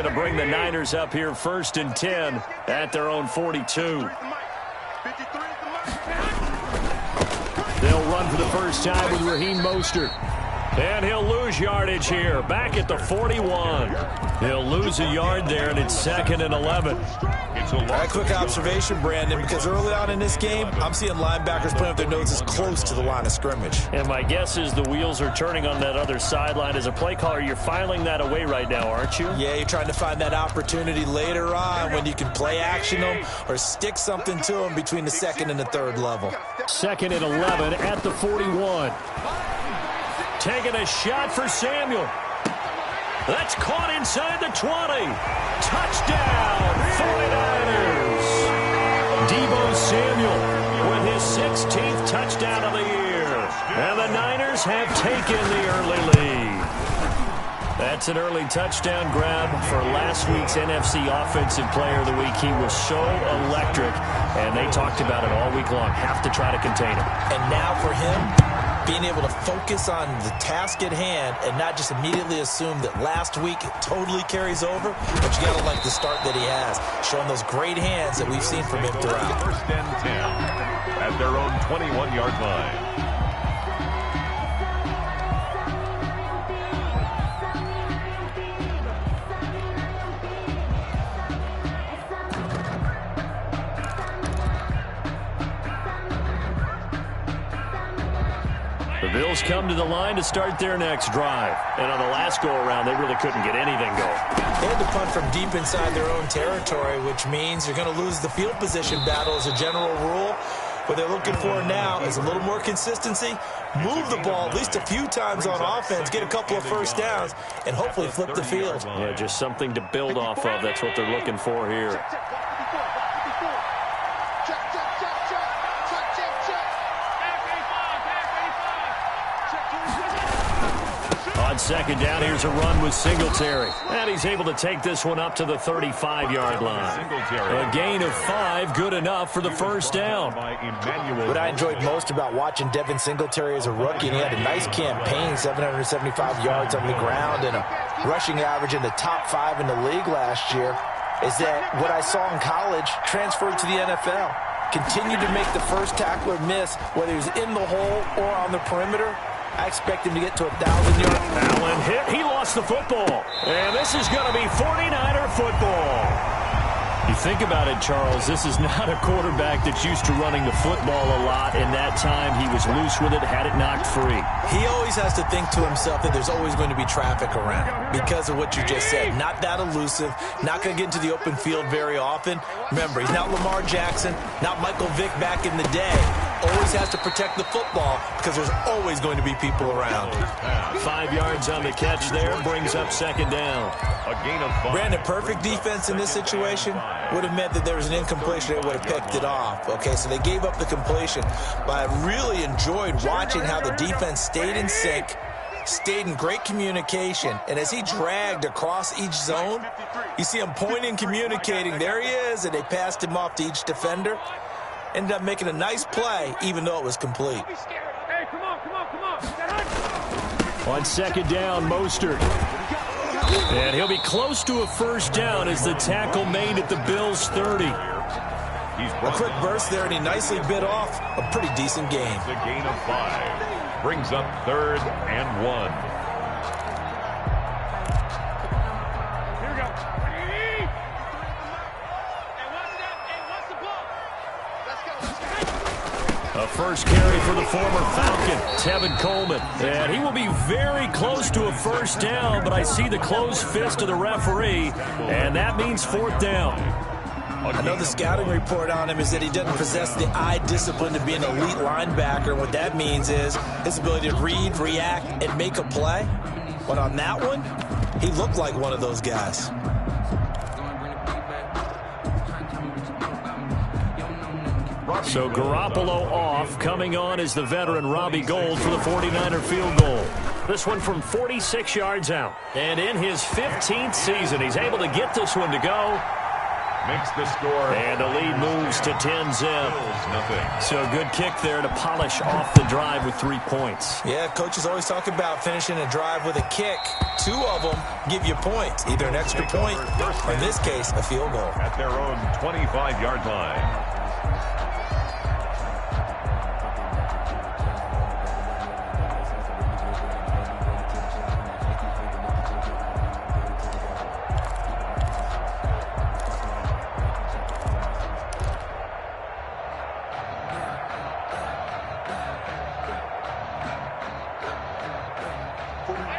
going to bring the Niners up here 1st and 10 at their own 42. They'll run for the first time with Raheem Mostert. And he'll lose yardage here, back at the 41. He'll lose a yard there, and it's 2nd and 11. A quick observation, Brandon, because early on in this game, I'm seeing linebackers putting up their noses close to the line of scrimmage. And my guess is the wheels are turning on that other sideline. As a play caller, you're filing that away right now, aren't you? Yeah, you're trying to find that opportunity later on when you can play action them or stick something to them between the 2nd and the 3rd level. 2nd and 11 at the 41. Taking a shot for Samuel. That's caught inside the 20. Touchdown, 49ers. Deebo Samuel with his 16th touchdown of the year. And the Niners have taken the early lead. That's an early touchdown grab for last week's NFC Offensive Player of the Week. He was so electric, and they talked about it all week long. Have to try to contain him. And now for him, being able to focus on the task at hand and not just immediately assume that last week it totally carries over, but you got to like the start that he has, showing those great hands that we've seen from him throughout. 1st and 10 at their own 21-yard line. The Bills come to the line to start their next drive. And on the last go-around, they really couldn't get anything going. They had to punt from deep inside their own territory, which means you're going to lose the field position battle as a general rule. What they're looking for now is a little more consistency, move the ball at least a few times on offense, get a couple of first downs, and hopefully flip the field. Yeah, just something to build off of. That's what they're looking for here. On 2nd down, here's a run with Singletary. And he's able to take this one up to the 35-yard line. A gain of 5, good enough for the first down. What I enjoyed most about watching Devin Singletary as a rookie, and he had a nice campaign, 775 yards on the ground and a rushing average in the top 5 in the league last year, is that what I saw in college transferred to the NFL. Continued to make the first tackler miss, whether he was in the hole or on the perimeter. I expect him to get to 1,000 yards. Allen hit. He lost the football. And this is going to be 49er football. You think about it, Charles, this is not a quarterback that's used to running the football a lot. In that time, he was loose with it, had it knocked free. He always has to think to himself that there's always going to be traffic around because of what you just said. Not that elusive, not going to get into the open field very often. Remember, he's not Lamar Jackson, not Michael Vick back in the day. Always has to protect the football because there's always going to be people around. 5 yards on the catch there, brings up 2nd down. A gain of 5. Brandon, perfect defense in this situation would have meant that there was an incompletion. They would have picked it off. Okay, so they gave up the completion. But I really enjoyed watching how the defense stayed in sync, stayed in great communication, and as he dragged across each zone, you see him pointing, communicating. There he is, and they passed him off to each defender. Ended up making a nice play, even though it was complete. Hey, come on. On 2nd down, Mostert. And he'll be close to a first down as the tackle made at the Bills' 30. A quick burst there, and he nicely bit off a pretty decent gain. A gain of 5. Brings up 3rd and 1. A first carry for the former Falcon, Tevin Coleman. And he will be very close to a first down, but I see the closed fist of the referee, and that means 4th down. I know the scouting report on him is that he doesn't possess the eye discipline to be an elite linebacker. What that means is his ability to read, react, and make a play. But on that one, he looked like one of those guys. So Garoppolo off. Coming on is the veteran Robbie Gould for the 49er field goal. This one from 46 yards out. And in his 15th season, he's able to get this one to go. makes the score. And the lead moves to 10-zip. Nothing. So a good kick there to polish off the drive with 3 points. Yeah, coaches always talk about finishing a drive with a kick. 2 of them give you points, either an extra point or, in this case, a field goal. At their own 25-yard line.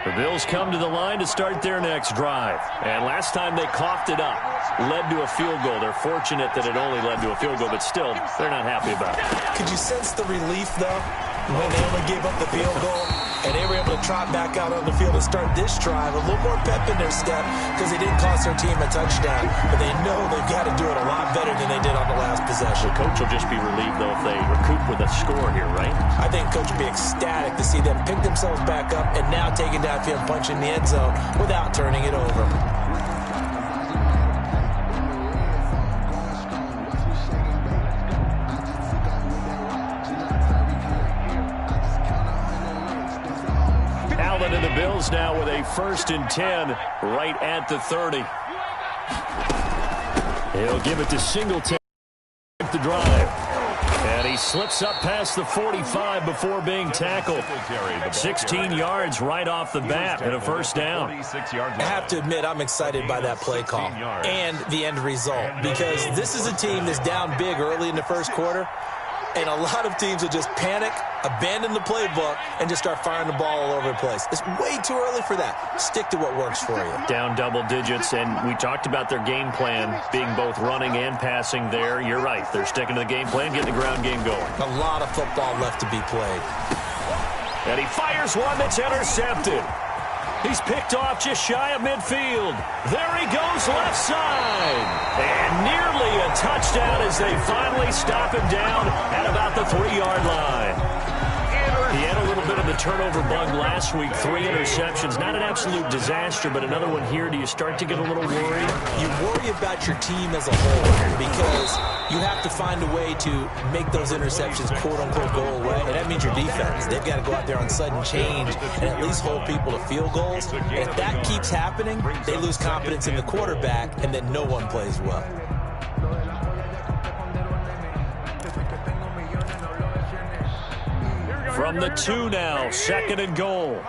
The Bills come to the line to start their next drive. And last time they coughed it up, led to a field goal. They're fortunate that it only led to a field goal, but still, they're not happy about it. Could you sense the relief, though, when they only gave up the field goal and they were able to trot back out on the field and start this drive? A little more pep in their step because they didn't cost their team a touchdown, but they know they've got to do it a lot better than they did on the last possession. The coach will just be relieved, though, if they recoup with a score here, right? I think coach will be ecstatic to see them pick themselves back up and now take it downfield and punch in the end zone without turning it over. Allen and the Bills now with a 1st and 10 right at the 30. He'll give it to Singletary. The drive. And he slips up past the 45 before being tackled. 16 yards right off the bat and a 1st down. I have to admit, I'm excited by that play call and the end result because this is a team that's down big early in the 1st quarter, and a lot of teams will just panic, abandon the playbook, and just start firing the ball all over the place. It's way too early for that. Stick to what works for you. Down double digits, and we talked about their game plan being both running and passing there. You're right. They're sticking to the game plan, getting the ground game going. A lot of football left to be played. And he fires one that's intercepted. He's picked off just shy of midfield. There he goes left side. And nearly a touchdown as they finally stop him down at about the 3-yard line. He had a little bit of the turnover bug last week. 3 interceptions. Not an absolute disaster, but another one here. Do you start to get a little worried? You worry about your team as a whole because you have to find a way to make those interceptions, quote-unquote, go away. And that means your defense. They've got to go out there on sudden change and at least hold people to field goals. And if that keeps happening, they lose confidence in the quarterback, and then no one plays well. From the 2 now, 2nd and goal.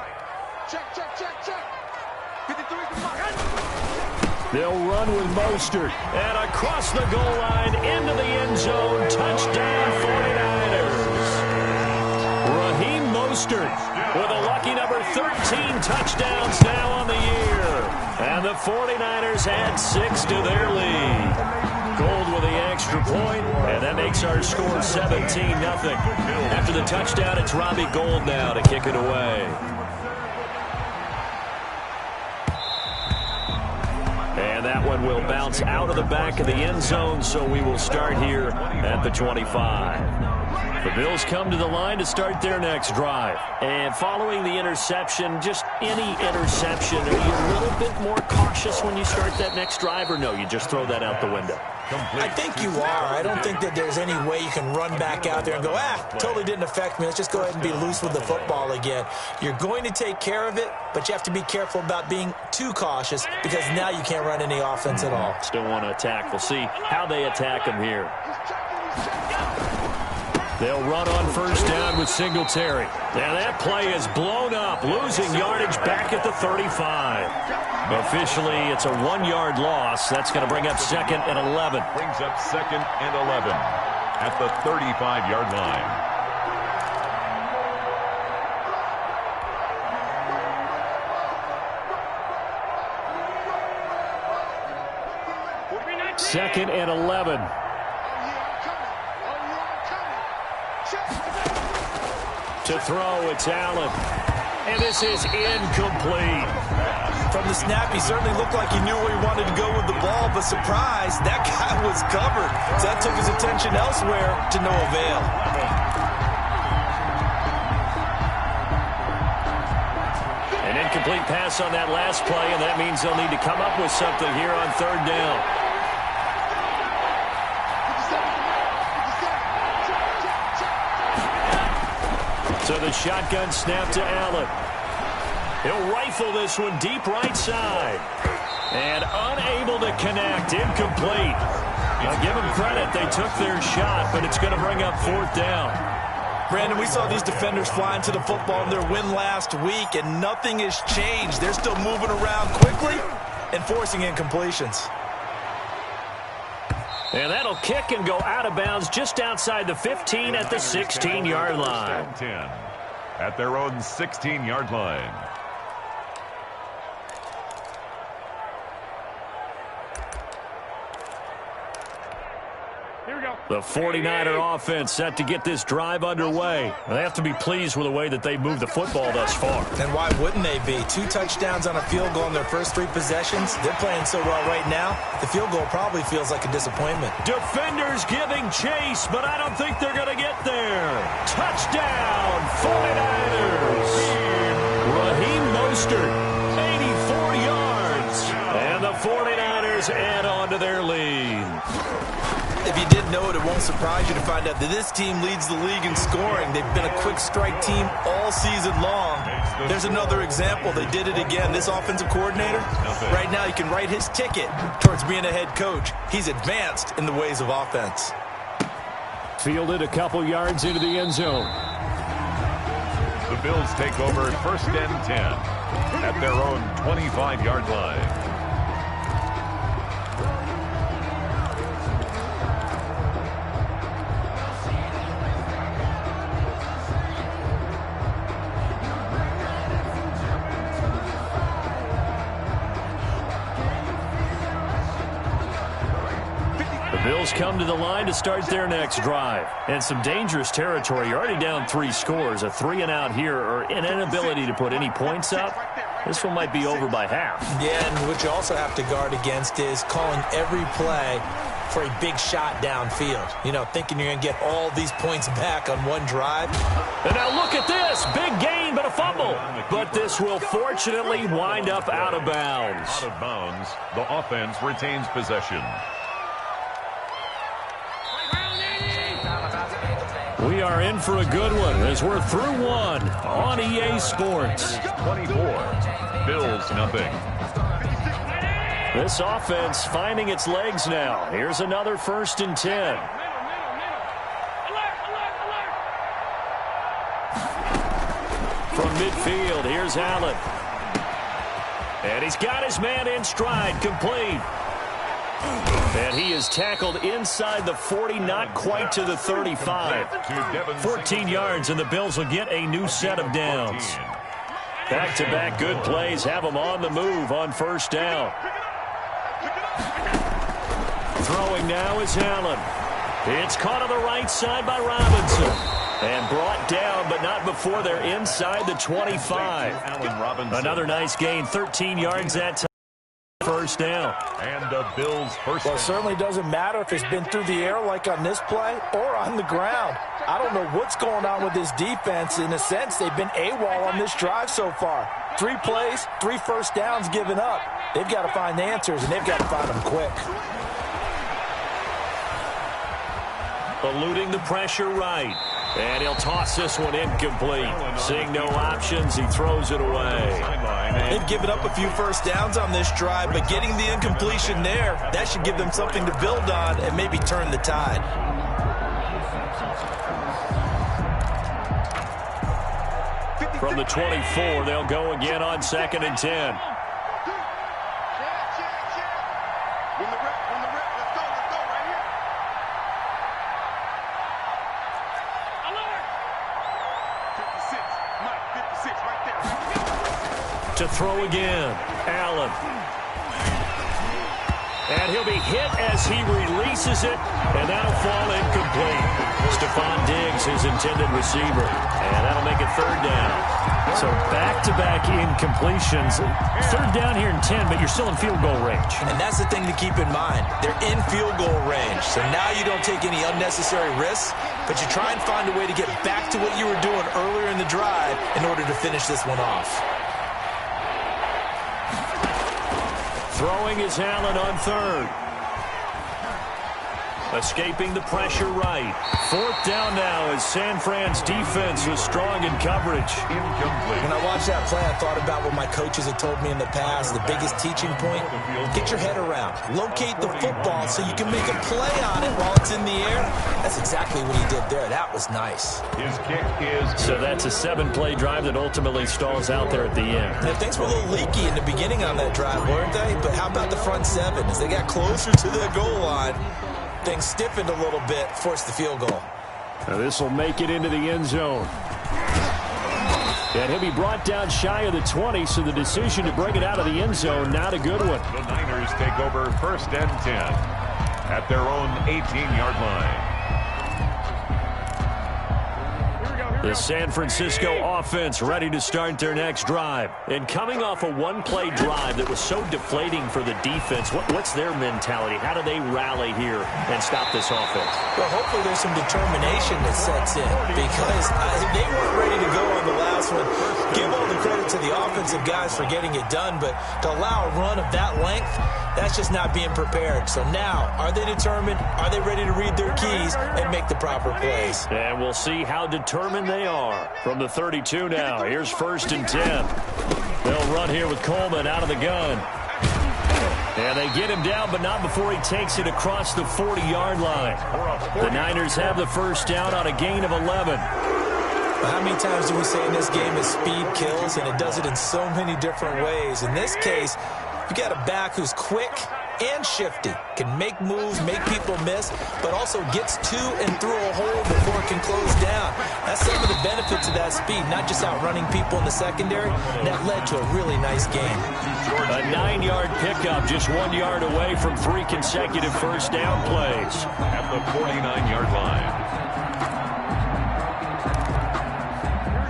They'll run with Mostert. And across the goal line, into the end zone. Touchdown, 49ers. Raheem Mostert with a lucky number 13 touchdowns now on the year. And the 49ers add 6 to their lead. Gold with the extra point, and that makes our score 17-0. After the touchdown, it's Robbie Gould now to kick it away. And that one will bounce out of the back of the end zone, so we will start here at the 25. The Bills come to the line to start their next drive. And following the interception, just any interception, are you a little bit more cautious when you start that next drive, or no, you just throw that out the window? I think you are. I don't think that there's any way you can run back out there and go, totally didn't affect me. Let's just go ahead and be loose with the football again. You're going to take care of it, but you have to be careful about being too cautious because now you can't run any offense at all. Still want to attack. We'll see how they attack him here. They'll run on 1st down with Singletary. And that play is blown up, losing yardage back at the 35. Officially, it's a 1-yard loss. That's going to bring up 2nd and 11. Brings up 2nd and 11 at the 35-yard line. Second and 11. To throw, it's Allen. And this is incomplete. From the snap, he certainly looked like he knew where he wanted to go with the ball, but surprise, that guy was covered. So that took his attention elsewhere to no avail. An incomplete pass on that last play, and that means they'll need to come up with something here on 3rd down. So the shotgun snap to Allen. He'll rifle this one deep right side. And unable to connect. Incomplete. Now give them credit. They took their shot, but it's going to bring up 4th down. Brandon, we saw these defenders flying to the football in their win last week, and nothing has changed. They're still moving around quickly and forcing incompletions. And that'll kick and go out of bounds just outside the 15 at the 16-yard line. 10 at their own 16-yard line. The 49er offense set to get this drive underway. They have to be pleased with the way that they moved the football thus far. And why wouldn't they be? 2 touchdowns on a field goal in their first 3 possessions. They're playing so well right now, the field goal probably feels like a disappointment. Defenders giving chase, but I don't think they're going to get there. Touchdown, 49ers. Raheem Mostert, 84 yards. And the 49ers add on to their lead. If you didn't know it, it won't surprise you to find out that this team leads the league in scoring. They've been a quick strike team all season long. There's another example. They did it again. This offensive coordinator, right now he can write his ticket towards being a head coach. He's advanced in the ways of offense. Fielded a couple yards into the end zone. The Bills take over 1st and 10 at their own 25-yard line. Bills come to the line to start their next drive. And some dangerous territory. You're already down 3 scores. A 3-and-out here or an inability to put any points up. This one might be over by half. Yeah, and what you also have to guard against is calling every play for a big shot downfield. You know, thinking you're going to get all these points back on one drive. And now look at this. Big gain, but a fumble. But this will fortunately wind up out of bounds. Out of bounds. The offense retains possession. We are in for a good one as we're through one on EA Sports. 24. Bills nothing. This offense finding its legs now. Here's another 1st and 10. From midfield, here's Allen. And he's got his man in stride, complete. And he is tackled inside the 40, not quite to the 35. 14 yards, and the Bills will get a new set of downs. Back-to-back good plays have them on the move on 1st down. Throwing now is Allen. It's caught on the right side by Robinson. And brought down, but not before they're inside the 25. Another nice gain, 13 yards that time. 1st down. And the Bills' first Well, down. it certainly doesn't matter if it's been through the air like on this play or on the ground. I don't know what's going on with this defense. In a sense, they've been AWOL on this drive so far. 3 plays, 3 first downs given up. They've got to find the answers, and they've got to find them quick. Eluding the pressure right. And he'll toss this one incomplete. Seeing no options, he throws it away. They've given up a few first downs on this drive, but getting the incompletion there, that should give them something to build on and maybe turn the tide. From the 24, they'll go again on 2nd and 10. To throw again, Allen. And he'll be hit as he releases it, and that'll fall incomplete. Stephon Diggs, his intended receiver, and that'll make it 3rd down. So back-to-back incompletions. 3rd down here in 10, but you're still in field goal range. And that's the thing to keep in mind. They're in field goal range, so now you don't take any unnecessary risks, but you try and find a way to get back to what you were doing earlier in the drive in order to finish this one off. Throwing is Allen on 3rd. Escaping the pressure right. 4th down now as San Fran's defense was strong in coverage. Incomplete. When I watched that play, I thought about what my coaches had told me in the past. The biggest teaching point, get your head around. Locate the football so you can make a play on it while it's in the air. That's exactly what he did there. That was nice. His kick is good. So that's a 7-play drive that ultimately stalls out there at the end. Yeah, things were a little leaky in the beginning on that drive, weren't they? But how about the front 7? As they got closer to the goal line, things stiffened a little bit, forced the field goal. Now this will make it into the end zone. And he'll be brought down shy of the 20, so the decision to bring it out of the end zone, not a good one. The Niners take over 1st and 10 at their own 18-yard line. The San Francisco offense ready to start their next drive. And coming off a 1-play drive that was so deflating for the defense, what's their mentality? How do they rally here and stop this offense? Well, hopefully there's some determination that sets in, because they weren't ready to go on the last one. Give all the credit to the offensive guys for getting it done, but to allow a run of that length, that's just not being prepared. So now, are they determined? Are they ready to read their keys and make the proper plays? And we'll see how determined they are. From the 32 now, here's 1st and 10. They'll run here with Coleman out of the gun. And they get him down, but not before he takes it across the 40-yard line. The Niners have the 1st down on a gain of 11. How many times do we say in this game that speed kills, and it does it in so many different ways? In this case, you got a back who's quick and shifty, can make moves, make people miss, but also gets to and through a hole before it can close down. That's some of the benefits of that speed, not just outrunning people in the secondary. That led to a really nice game. A 9-yard pickup, just 1 yard away from 3 consecutive 1st down plays. At the 49-yard line.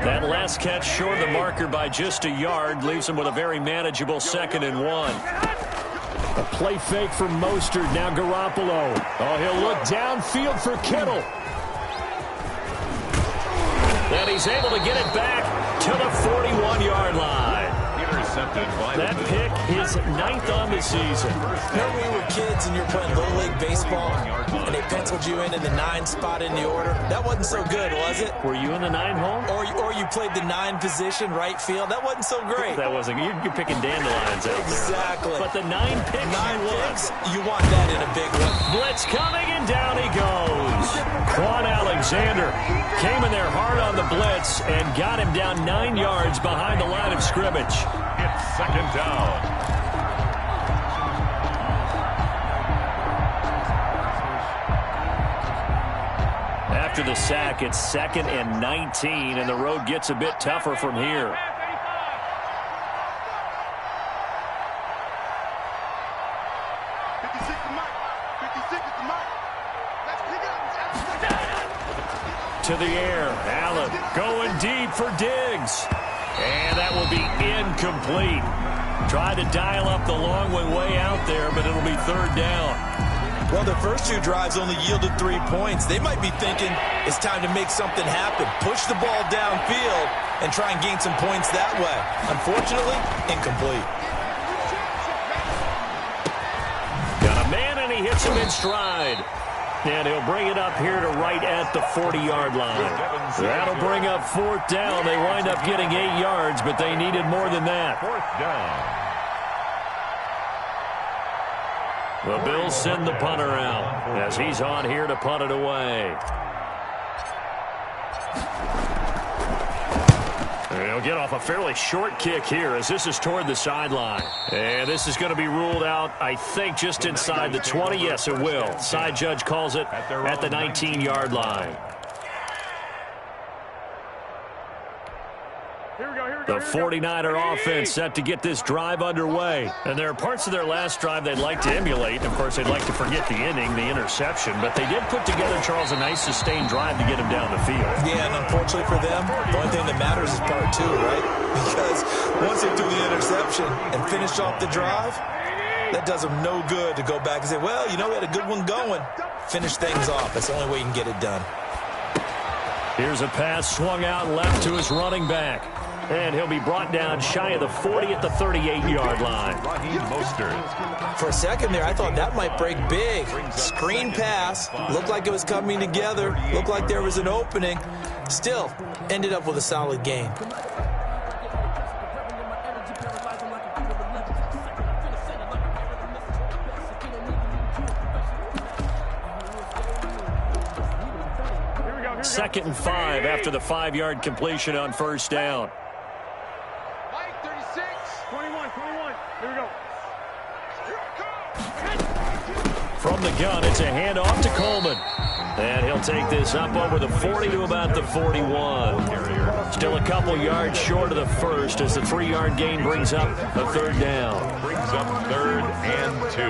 That last catch short of the marker by just a yard leaves him with a very manageable 2nd and 1. A play fake from Mostert. Now Garoppolo. Oh, he'll look downfield for Kittle. And he's able to get it back to the 41-yard line. Intercepted by that pick, his 9th on the season. Remember when we were kids and you're playing Little League Baseball and they penciled you in the 9 spot in the order? That wasn't so good, was it? Were you in the 9 hole? Or you played the 9 position, right field? That wasn't so great. That wasn't. You're picking dandelions out there. Exactly. But the 9 picks. 9 picks, you want that in a big one. Blitz coming, and down he goes. Quan Alexander came in there hard on the blitz and got him down 9 yards behind the line of scrimmage. It's 2nd down. After the sack, it's 2nd and 19, and the road gets a bit tougher from here. To the air, Allen going deep for Diggs. And that will be incomplete. Tried to dial up the long one way out there, but it'll be 3rd down. Well, the first 2 drives only yielded 3 points. They might be thinking it's time to make something happen. Push the ball downfield and try and gain some points that way. Unfortunately, incomplete. Got a man, and he hits him in stride. And he'll bring it up here to right at the 40-yard line. That'll bring up 4th down. They wind up getting 8 yards, but they needed more than that. 4th down. The Bills send the punter out as he's on here to punt it away. He'll get off a fairly short kick here as this is toward the sideline. And this is going to be ruled out, I think, just inside the 20. Yes, it will. Side judge calls it at the 19-yard line. The 49er offense set to get this drive underway. And there are parts of their last drive they'd like to emulate. And, of course, they'd like to forget the inning, the interception. But they did put together, Charles, a nice sustained drive to get him down the field. Yeah, and unfortunately for them, the only thing that matters is part 2, right? Because once they threw the interception and finished off the drive, that does them no good to go back and say, well, you know, we had a good one going. Finish things off. That's the only way you can get it done. Here's a pass swung out left to his running back. And he'll be brought down shy of the 40 at the 38-yard line. For a second there, I thought that might break big. Screen pass. Looked like it was coming together. Looked like there was an opening. Still, ended up with a solid gain. Second and 5 after the 5-yard completion on first down. 21. Here we go. From the gun, it's a handoff to Coleman. And he'll take this up over the 40 to about the 41. Still a couple yards short of the first as the 3-yard gain brings up a third down. Brings up 3rd and 2.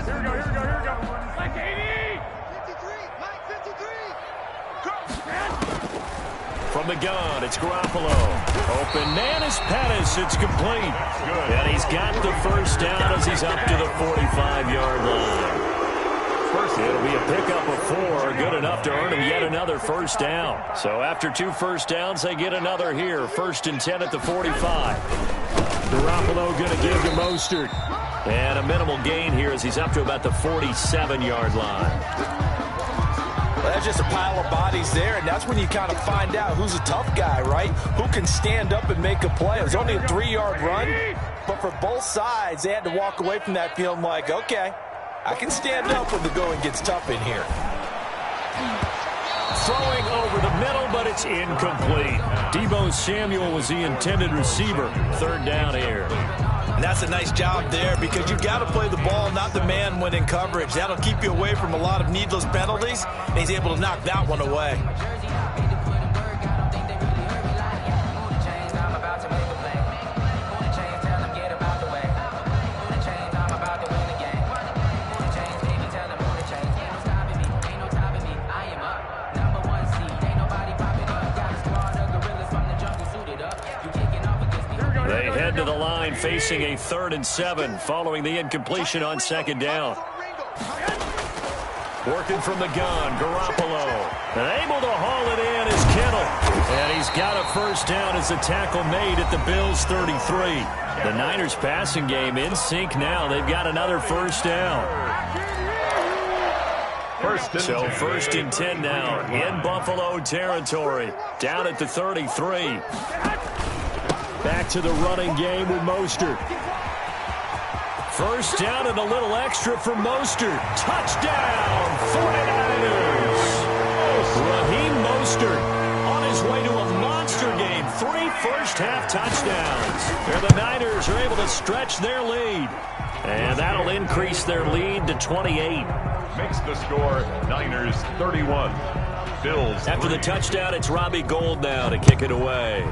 Here we go. Like 80. From the gun, it's Garoppolo. Open man is Pettis. It's complete. And he's got the first down as he's up to the 45-yard line. It'll be a pickup of 4, good enough to earn him yet another first down. So after 2 first downs, they get another here. 1st and 10 at the 45. Garoppolo going to give to Mostert. And a minimal gain here as he's up to about the 47-yard line. Well, that's just a pile of bodies there, and that's when you kind of find out who's a tough guy, right? Who can stand up and make a play. It was only a 3-yard run, but for both sides, they had to walk away from that feeling like, okay, I can stand up when the going gets tough in here. Throwing over the middle, but it's incomplete. Deebo Samuel was the intended receiver. 3rd down here. And that's a nice job there because you've got to play the ball, not the man when in coverage. That'll keep you away from a lot of needless penalties, and he's able to knock that one away. They head to the line facing a 3rd and 7 following the incompletion on 2nd down. Working from the gun, Garoppolo. And able to haul it in is Kittle. And he's got a first down as the tackle made at the Bills' 33. The Niners passing game in sync now. They've got another first down. So 1st and 10 now in Buffalo territory. Down at the 33. Back to the running game with Mostert. First down and a little extra for Mostert. Touchdown, 49ers. Raheem Mostert on his way to a monster game. 3 first-half touchdowns. And the Niners are able to stretch their lead. And that'll increase their lead to 28. Makes the score Niners 31. Bills. After the touchdown, it's Robbie Gould now to kick it away.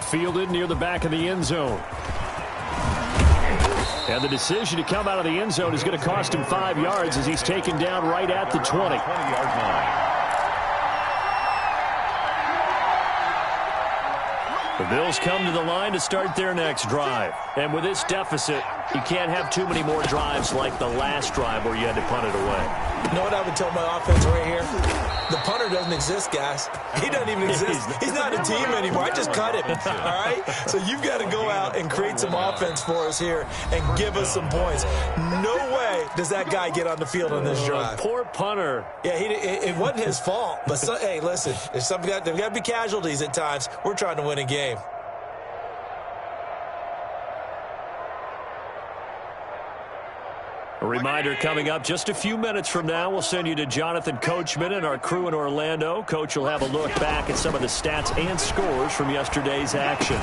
Fielded near the back of the end zone. And the decision to come out of the end zone is going to cost him 5 yards as he's taken down right at the 20. 20-yard line. The Bills come to the line to start their next drive. And with this deficit, you can't have too many more drives like the last drive where you had to punt it away. You know what I would tell my offense right here? The punter doesn't exist, guys. He doesn't even exist. He's not a team anymore. I just cut him, all right? So you've got to go out and create some offense for us here and give us some points. No way does that guy get on the field on this drive. Poor punter. Yeah, it wasn't his fault. But, hey, listen, there's got to be casualties at times. We're trying to win a game. A reminder coming up just a few minutes from now, we'll send you to Jonathan Coachman and our crew in Orlando. Coach will have a look back at some of the stats and scores from yesterday's action.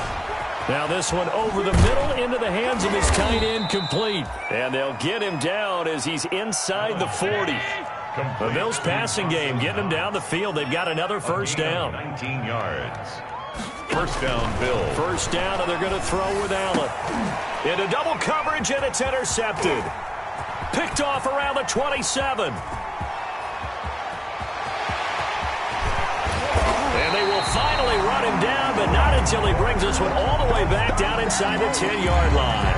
Now this one over the middle into the hands of his tight end, complete. And they'll get him down as he's inside the 40. The Bills passing game getting him down the field. They've got another first down. 19 yards. First down, Bill. First down, and they're going to throw with Allen. Into double coverage, and it's intercepted. Picked off around the 27. And they will finally run him down, but but not until he brings us one all the way back down inside the 10-yard line.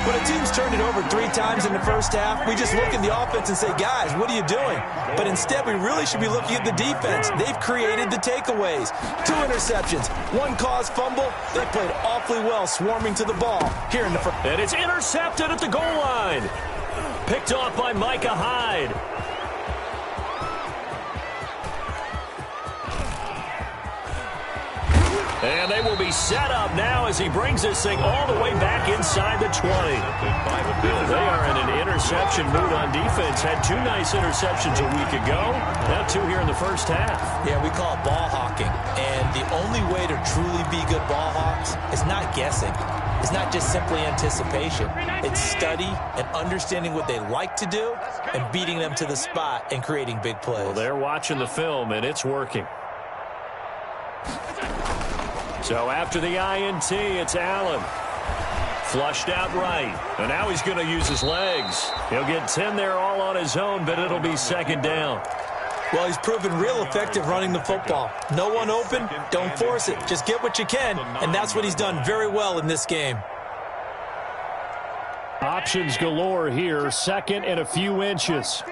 When a team's turned it over 3 times in the first half, we just look at the offense and say, guys, what are you doing? But instead, we really should be looking at the defense. They've created the takeaways. 2 interceptions, 1 caused fumble. They played awfully well swarming to the ball here in the first. And it's intercepted at the goal line. Picked off by Micah Hyde. And they will be set up now as he brings this thing all the way back inside the 20. They are in an interception mood on defense. Had 2 nice interceptions a week ago. Now 2 here in the first half. Yeah, we call it ball hawking. And the only way to truly be good ball hawks is not guessing. It's not just simply anticipation. It's study and understanding what they like to do and beating them to the spot and creating big plays. Well, they're watching the film, and it's working. So after the INT, it's Allen. Flushed out right. And now he's going to use his legs. He'll get 10 there all on his own, but it'll be second down. Well, he's proven real effective running the football. No one open, don't force it. Just get what you can, and that's what he's done very well in this game. Options galore here. Second and a few inches.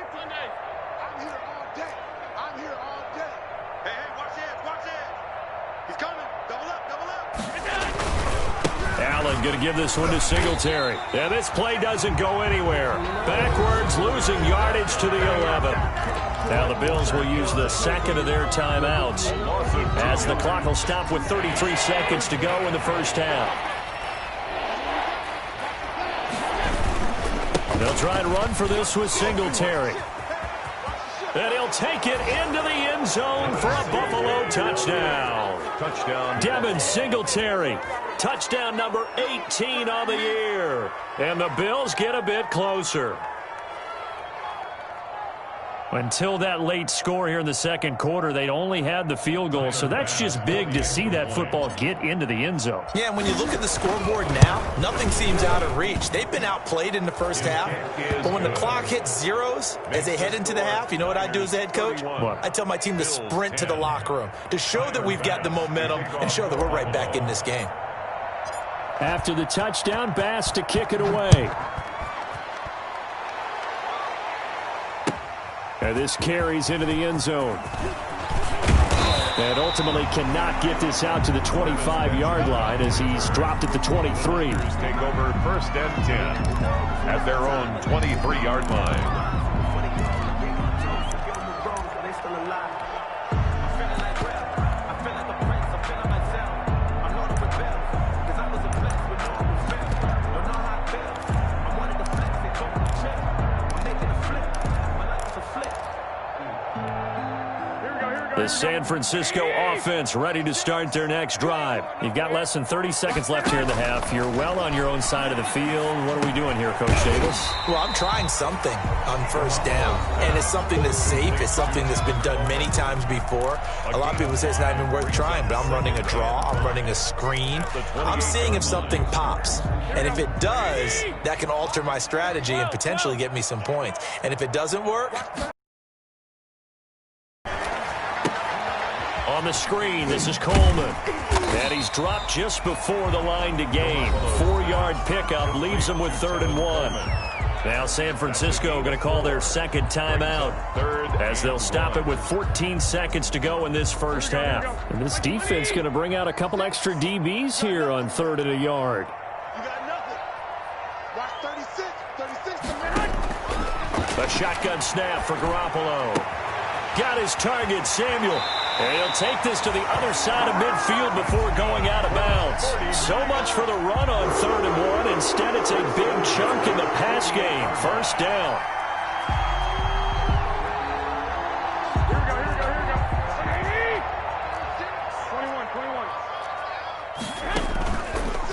Going to give this one to Singletary. And this play doesn't go anywhere. Backwards, losing yardage to the 11. Now the Bills will use the second of their timeouts as the clock will stop with 33 seconds to go in the first half. They'll try and run for this with Singletary. And he'll take it into the end zone for a Buffalo touchdown. Devin Singletary. Touchdown number 18 on the year. And the Bills get a bit closer. Until that late score here in the second quarter, they'd only had the field goal. So that's just big to see that football get into the end zone. Yeah, and when you look at the scoreboard now, nothing seems out of reach. They've been outplayed in the first half. But when the clock hits zeros as they head into the half, you know what I do as a head coach? What? I tell my team to sprint to the locker room to show that we've got the momentum and show that we're right back in this game. After the touchdown, Bass to kick it away. And this carries into the end zone. And ultimately cannot get this out to the 25-yard line as he's dropped at the 23. Take over first and 10 at their own 23-yard line. The San Francisco offense ready to start their next drive. You've got less than 30 seconds left here in the half. You're well on your own side of the field. What are we doing here, Coach Davis? Well, I'm trying something on first down, and it's something that's safe. It's something that's been done many times before. A lot of people say it's not even worth trying, but I'm running a draw. I'm running a screen. I'm seeing if something pops, and if it does, that can alter my strategy and potentially get me some points. And if it doesn't work... On the screen, this is Coleman. And he's dropped just before the line to gain. 4-yard pickup leaves him with 3rd and 1. Now San Francisco going to call their second timeout as they'll stop it with 14 seconds to go in this first half. And this defense going to bring out a couple extra DBs here on 3rd and a yard. You got nothing. Watch 36. A shotgun snap for Garoppolo. Got his target, Samuel. And he'll take this to the other side of midfield before going out of bounds. So much for the run on 3rd and 1. Instead, it's a big chunk in the pass game. First down. Here we go. 21.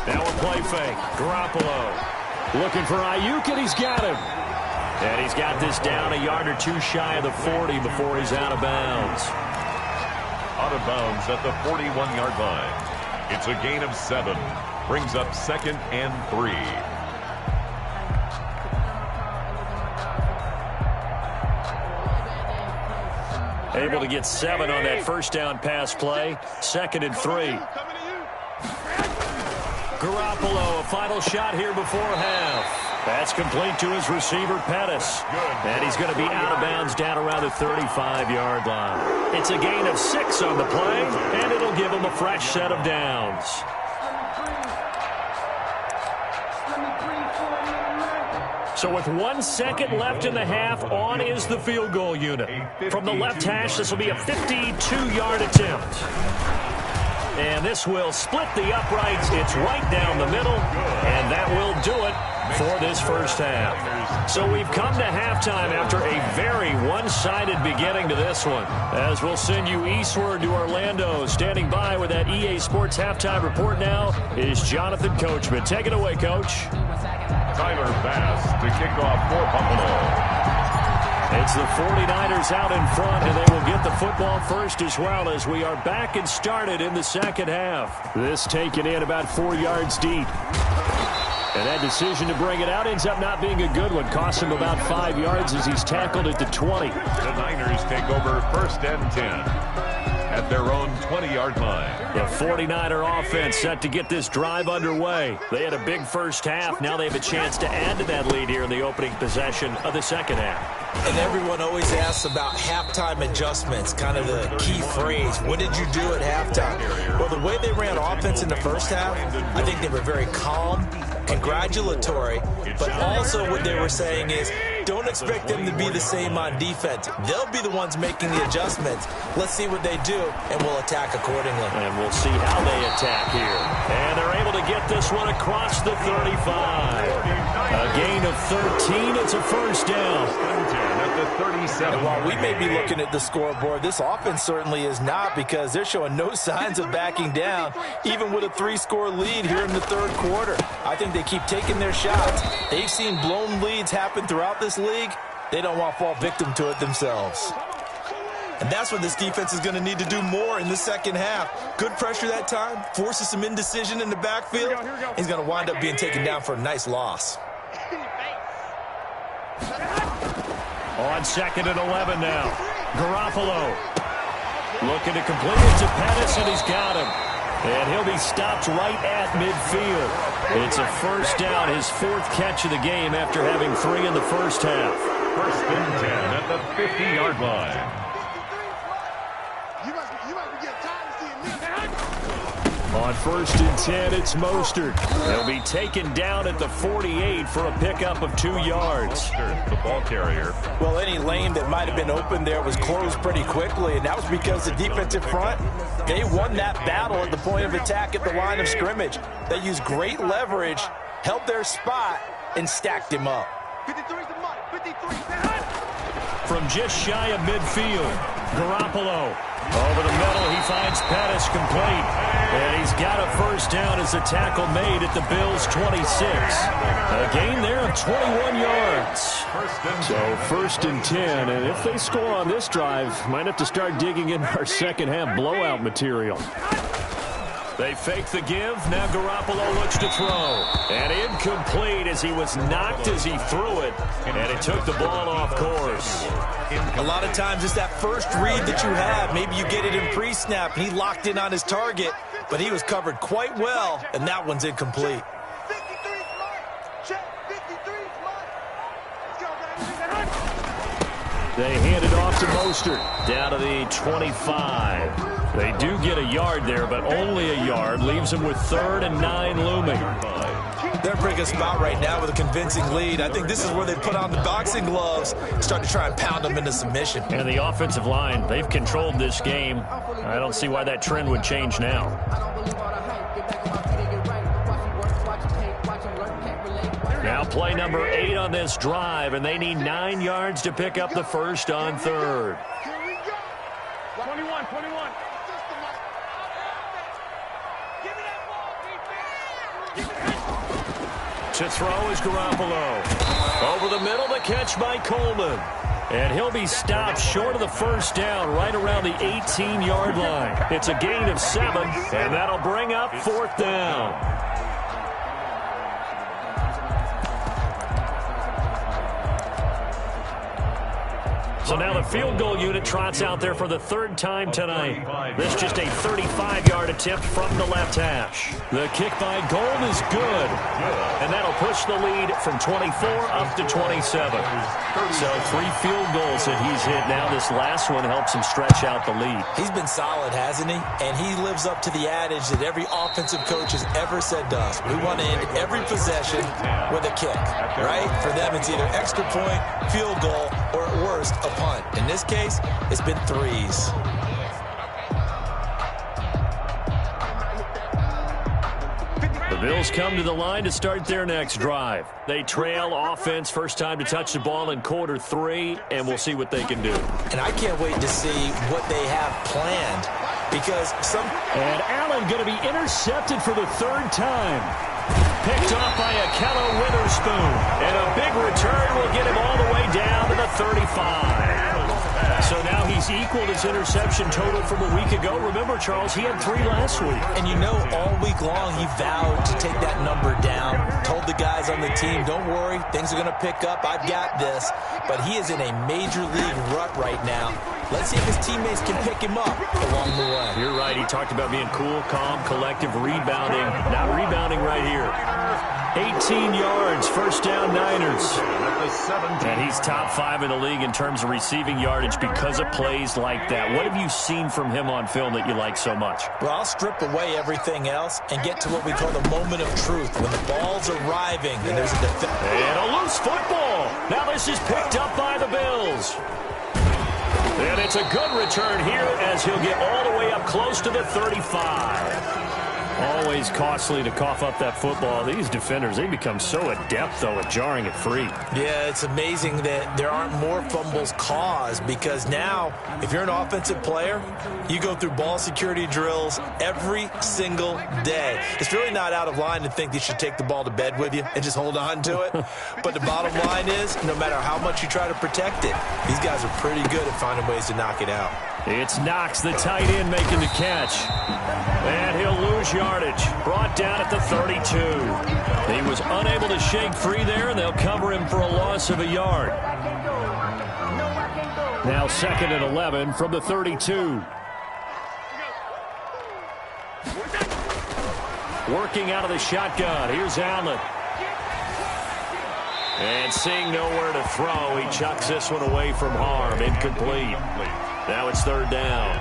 Now a play fake. Garoppolo looking for Ayuk, and he's got him. And he's got this down a yard or two shy of the 40 before he's out of bounds. Out of bounds at the 41-yard line. It's a gain of 7. Brings up 2nd and 3. Able to get 7 on that first down pass play. 2nd and 3. Garoppolo, a final shot here before half. That's complete to his receiver, Pettis. And he's going to be out of bounds down around the 35-yard line. It's a gain of 6 on the play, and it'll give him a fresh set of downs. So with 1 second left in the half, on is the field goal unit. From the left hash, this will be a 52-yard attempt. And this will split the uprights. It's right down the middle, and that will do it for this first half. So we've come to halftime after a very one-sided beginning to this one. As we'll send you eastward to Orlando. Standing by with that EA Sports halftime report now is Jonathan Coachman. Take it away, Coach. Tyler Bass to kick off for Buffalo. It's the 49ers out in front, and they will get the football first as well as we are back and started in the second half. This taken in about 4 yards deep. And that decision to bring it out ends up not being a good one. Costs him about 5 yards as he's tackled at the 20. The Niners take over 1st and 10 at their own 20-yard line. The 49er offense set to get this drive underway. They had a big first half. Now they have a chance to add to that lead here in the opening possession of the second half. And everyone always asks about halftime adjustments, kind of the key phrase. What did you do at halftime? Well, the way they ran offense in the first half, I think they were very calm, congratulatory, but also what they were saying is don't expect them to be the same on defense. They'll be the ones making the adjustments. Let's see what they do, and we'll attack accordingly. And we'll see how they attack here. And they're able to get this one across the 35. A gain of 13. It's a first down. At the 37. And while we may be looking at the scoreboard, this offense certainly is not, because they're showing no signs of backing down, even with a 3-score lead here in the third quarter. I think they keep taking their shots. They've seen blown leads happen throughout this league. They don't want to fall victim to it themselves. And that's what this defense is going to need to do more in the second half. Good pressure that time, forces some indecision in the backfield. He's going to wind up being taken down for a nice loss. On 2nd and 11 now. Garoppolo looking to complete it to Pettis, and he's got him. And he'll be stopped right at midfield. It's a first down, his 4th catch of the game after having 3 in the first half. 1st and 10 at the 50-yard line. On 1st and 10, it's Mostert. He'll be taken down at the 48 for a pickup of 2 yards. Mostert, the ball carrier. Well, any lane that might have been open there was closed pretty quickly, and that was because the defensive front, they won that battle at the point of attack at the line of scrimmage. They used great leverage, held their spot, and stacked him up. 53's the money. 53. From just shy of midfield, Garoppolo. Over the middle, he finds Pettis complete. And he's got a first down as the tackle made at the Bills' 26. A gain there of 21 yards. So 1st and 10, and if they score on this drive, might have to start digging in our second half blowout material. They fake the give. Now Garoppolo looks to throw. And incomplete as he was knocked as he threw it. And it took the ball off course. A lot of times it's that first read that you have. Maybe you get it in pre-snap. He locked in on his target, but he was covered quite well, and that one's incomplete. 53's mine. Check. 53's mine. Let's go, baby. They hand it off to Mostert. Down to the 25. They do get a yard there, but only a yard. Leaves them with 3rd and 9 looming. They're in a pretty good spot right now with a convincing lead. I think this is where they put on the boxing gloves, start to try and pound them into submission. And the offensive line, they've controlled this game. I don't see why that trend would change now. Now play number 8 on this drive, and they need 9 yards to pick up the first on 3rd. Here we go. 21. Give me that ball, defense. Give me that. To throw is Garoppolo. Over the middle, the catch by Coleman. And he'll be stopped short of the first down right around the 18-yard line. It's a gain of 7, and that'll bring up 4th down. So now the field goal unit trots out there for the third time tonight. This just a 35-yard attempt from the left hash. The kick by Gold is good. And that'll push the lead from 24 up to 27. So 3 field goals that he's hit now. This last one helps him stretch out the lead. He's been solid, hasn't he? And he lives up to the adage that every offensive coach has ever said to us. We want to end every possession with a kick, right? For them, it's either extra point, field goal, or at worst, a punt. In this case, it's been 3s. The Bills come to the line to start their next drive. They trail offense, first time to touch the ball in quarter 3, and we'll see what they can do. And I can't wait to see what they have planned because And Allen going to be intercepted for the 3rd time. Picked off by Akello Witherspoon. And a big return will get him all the way down to the 35. So now he's equaled his interception total from a week ago. Remember, Charles, he had 3 last week. And you know, all week long he vowed to take that number down. Told the guys on the team, don't worry, things are going to pick up. I've got this. But he is in a major league rut right now. Let's see if his teammates can pick him up along the way. You're right. He talked about being cool, calm, collective, rebounding. Not rebounding right here. 18 yards, first down Niners. And he's top 5 in the league in terms of receiving yardage because of plays like that. What have you seen from him on film that you like so much? Well, I'll strip away everything else and get to what we call the moment of truth. When the ball's arriving and there's a defense. And a loose football. Now this is picked up by the Bills. And it's a good return here as he'll get all the way up close to the 35. Always costly to cough up that football. These defenders, they become so adept, though, at jarring it free. Yeah, it's amazing that there aren't more fumbles caused because now, if you're an offensive player, you go through ball security drills every single day. It's really not out of line to think you should take the ball to bed with you and just hold on to it. But the bottom line is, no matter how much you try to protect it, these guys are pretty good at finding ways to knock it out. It's Knox, the tight end, making the catch. And he'll lose yardage. Brought down at the 32. He was unable to shake free there, and they'll cover him for a loss of a yard. Now 2nd and 11 from the 32. Working out of the shotgun. Here's Allen. And seeing nowhere to throw, he chucks this one away from harm. Incomplete. Now it's 3rd down.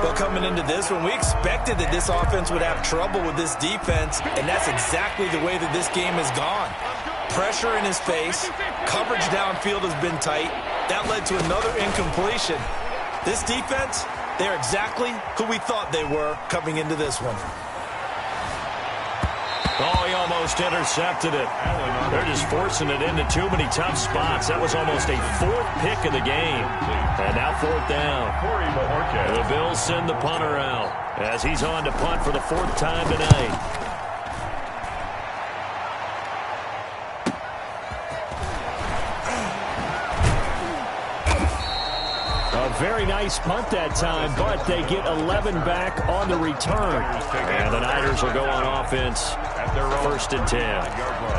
Well, coming into this one, we expected that this offense would have trouble with this defense, and that's exactly the way that this game has gone. Pressure in his face. Coverage downfield has been tight. That led to another incompletion. This defense, they're exactly who we thought they were coming into this one. Oh, he almost intercepted it. They're just forcing it into too many tough spots. That was almost a 4th pick of the game. And now 4th down. The Bills send the punter out as he's on to punt for the 4th time tonight. A very nice punt that time, but they get 11 back on the return. And the Niners will go on offense at their 1st and 10.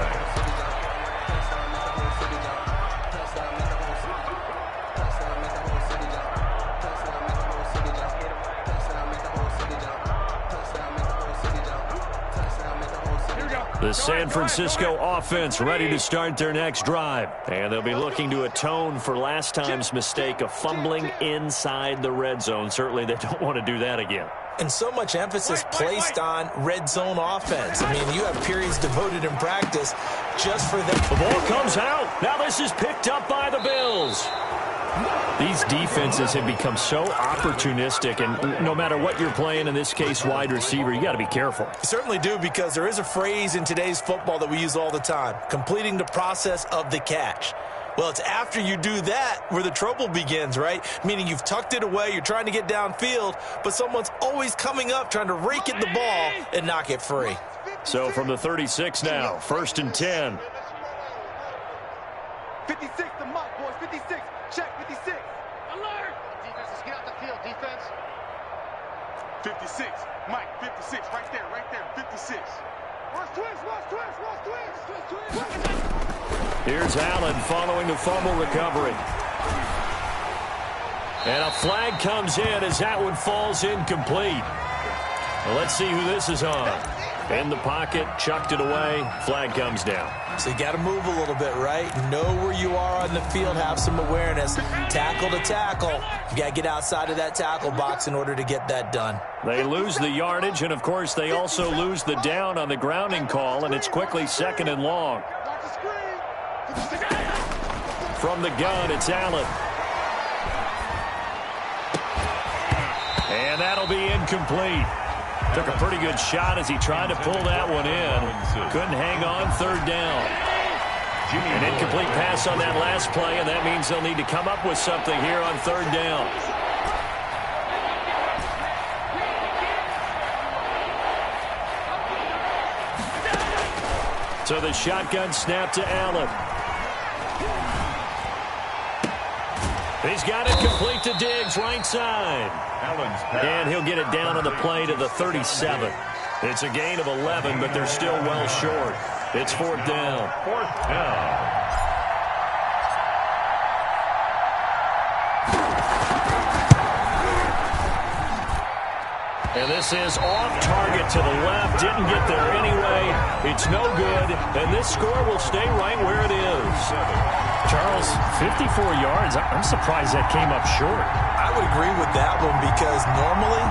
The San Francisco offense ready to start their next drive. And they'll be looking to atone for last time's mistake of fumbling inside the red zone. Certainly they don't want to do that again. And so much emphasis placed on red zone offense. I mean, you have periods devoted in practice just for that. The ball comes out. Now this is picked up by the Bills. These defenses have become so opportunistic, and no matter what you're playing, in this case wide receiver, you got to be careful. You certainly do, because there is a phrase in today's football that we use all the time, completing the process of the catch. Well, it's after you do that where the trouble begins, right? Meaning you've tucked it away, you're trying to get downfield, but someone's always coming up trying to rake at the ball and knock it free. So from the 36 now, 1st and 10. 56 to Mike, boys. 56. Check 56. Alert! Defenses, get out the field, defense. 56. Mike, 56. Right there, 56. Watch twist. Here's Allen following the fumble recovery. And a flag comes in as that one falls incomplete. Well, let's see who this is on. In the pocket, chucked it away, flag comes down. So you got to move a little bit, right? Know where you are on the field, have some awareness. Tackle to tackle. You got to get outside of that tackle box in order to get that done. They lose the yardage, and, of course, they also lose the down on the grounding call, and it's quickly 2nd and long. From the gun, it's Allen. And that'll be incomplete. Took a pretty good shot as he tried to pull that one in. Couldn't hang on, 3rd down. An incomplete pass on that last play, and that means they'll need to come up with something here on 3rd down. So the shotgun snap to Allen. He's got it complete to Diggs, right side. And he'll get it down on the play to the 37. It's a gain of 11, but they're still well short. It's 4th down. 4th down. And this is off target to the left. Didn't get there anyway. It's no good. And this score will stay right where it is. Charles, 54 yards. I'm surprised that came up short. I would agree with that one because normally,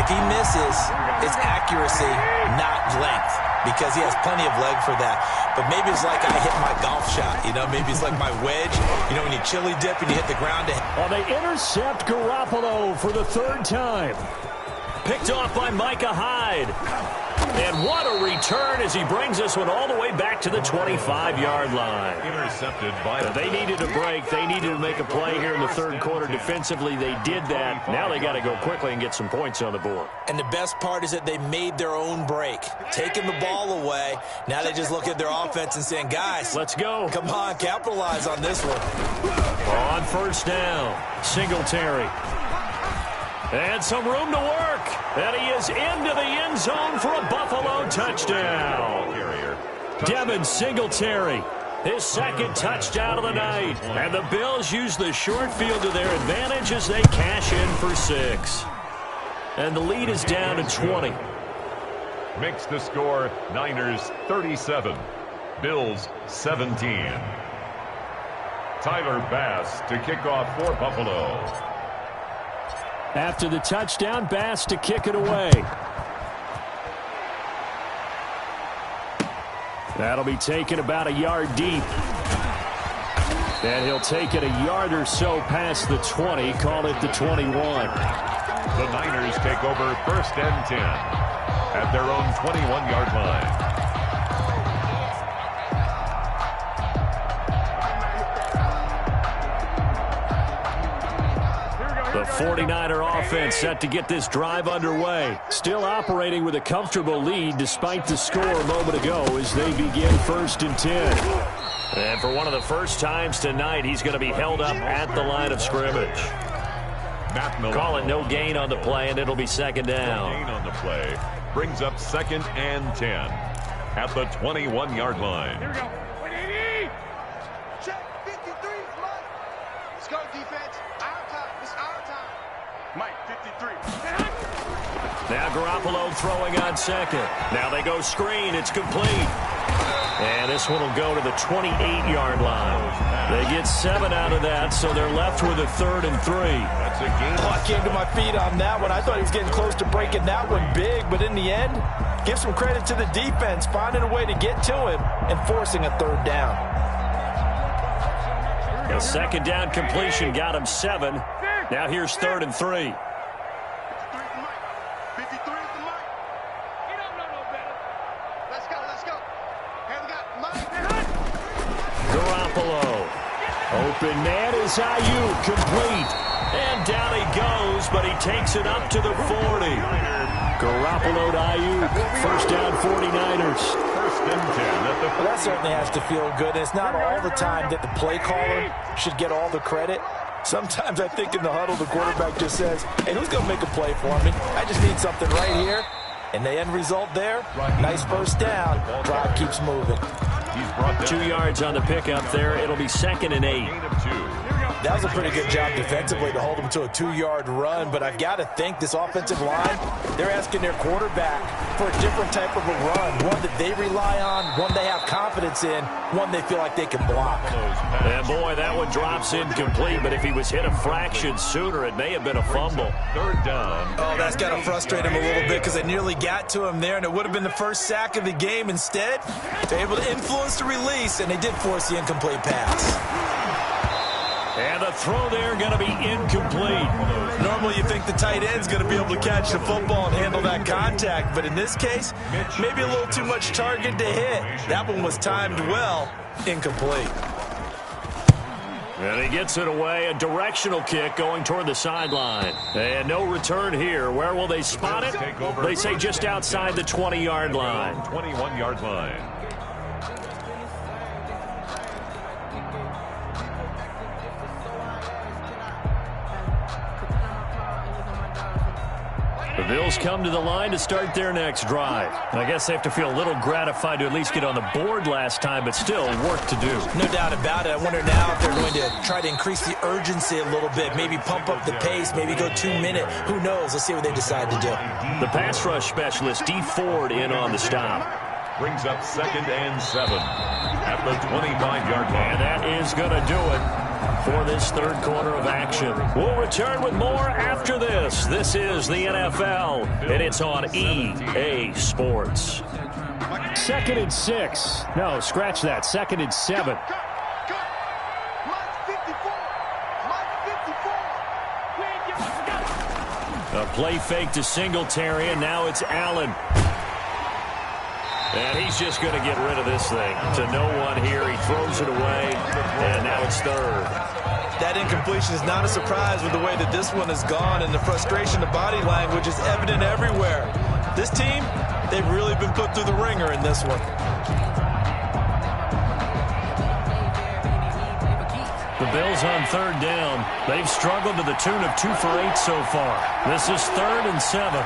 if he misses, it's accuracy, not length, because he has plenty of leg for that. But maybe it's like I hit my golf shot, you know? Maybe it's like my wedge, you know, when you chili dip and you hit the ground. Well, they intercept Garoppolo for the 3rd time. Picked off by Micah Hyde. And what a return as he brings this one all the way back to the 25-yard line. Intercepted by They needed a break. They needed to make a play here in the 3rd quarter. Defensively, they did that. Now they got to go quickly and get some points on the board. And the best part is that they made their own break. Taking the ball away. Now they just look at their offense and saying, guys, let's go. Come on, capitalize on this one. On 1st down, Singletary. And some room to work. And he is into the end zone for a Buffalo touchdown. Devin Singletary, his 2nd touchdown of the night. And the Bills use the short field to their advantage as they cash in for 6. And the lead is down to 20. Makes the score Niners 37, Bills 17. Tyler Bass to kick off for Buffalo. After the touchdown, Bass to kick it away. That'll be taken about a yard deep. And he'll take it a yard or so past the 20, call it the 21. The Niners take over 1st and 10 at their own 21-yard line. The 49er offense set to get this drive underway. Still operating with a comfortable lead despite the score a moment ago as they begin 1st and 10. And for one of the first times tonight, he's going to be held up at the line of scrimmage. Call it no gain on the play, and it'll be 2nd down. No gain on the play brings up 2nd and 10 at the 21-yard line. Here we go. Check 53, Mike. Let's go, defense. Our time. It's our time. Mike, 53. Now Garoppolo throwing on 2nd. Now they go screen. It's complete. And this one will go to the 28-yard line. They get 7 out of that, so they're left with a 3rd and 3. That's a gain. I came to my feet on that one. I thought he was getting close to breaking that one big, but in the end, give some credit to the defense, finding a way to get to him and forcing a 3rd down. A 2nd down completion got him 7. Now here's 3rd and 3. 53 is the Mike. You don't know no better. Let's go, let's go. Here we got Mike. Garoppolo. Open man is Ayuk, complete. And down he goes, but he takes it up to the 40. Garoppolo to Ayuk. 1st down 49ers. 1st and 10 at the 40. Well, that certainly has to feel good. It's not all the time that the play caller should get all the credit. Sometimes I think in the huddle, the quarterback just says, hey, who's going to make a play for me? I just need something right here. And the end result there, nice 1st down. Drive keeps moving. He's brought down 2 yards on the pickup there. It'll be 2nd and 8. Gain of 2. That was a pretty good job defensively to hold them to a 2-yard run, but I've got to think this offensive line, they're asking their quarterback for a different type of a run, one that they rely on, one they have confidence in, one they feel like they can block. And boy, that one drops incomplete, but if he was hit a fraction sooner, it may have been a fumble. Third down. Oh, that's got to frustrate him a little bit because they nearly got to him there, and it would have been the first sack of the game. Instead, they're able to influence the release, and they did force the incomplete pass. And the throw there going to be incomplete. Normally you think the tight end's going to be able to catch the football and handle that contact, but in this case, maybe a little too much target to hit. That one was timed well, incomplete. And he gets it away, a directional kick going toward the sideline. And no return here. Where will they spot it? They say just outside the 20-yard line. 21-yard line. The Bills come to the line to start their next drive. I guess they have to feel a little gratified to at least get on the board last time, but still work to do. No doubt about it. I wonder now if they're going to try to increase the urgency a little bit, maybe pump up the pace, maybe go 2-minute. Who knows? Let's see what they decide to do. The pass rush specialist, D. Ford, in on the stop. Brings up 2nd and 7 at the 25-yard line. And that is going to do it for this third quarter of action. We'll return with more after this. This is the NFL, and it's on EA Sports. 2nd and 6. No, scratch that. 2nd and 7. A play fake to Singletary, and now it's Allen. And he's just going to get rid of this thing. To no one here. He throws it away, and now it's third. That incompletion is not a surprise with the way that this one has gone, and the frustration, the body language is evident everywhere. This team, they've really been put through the ringer in this one. The Bills on third down. They've struggled to the tune of 2 for 8 so far. This is 3rd and 7.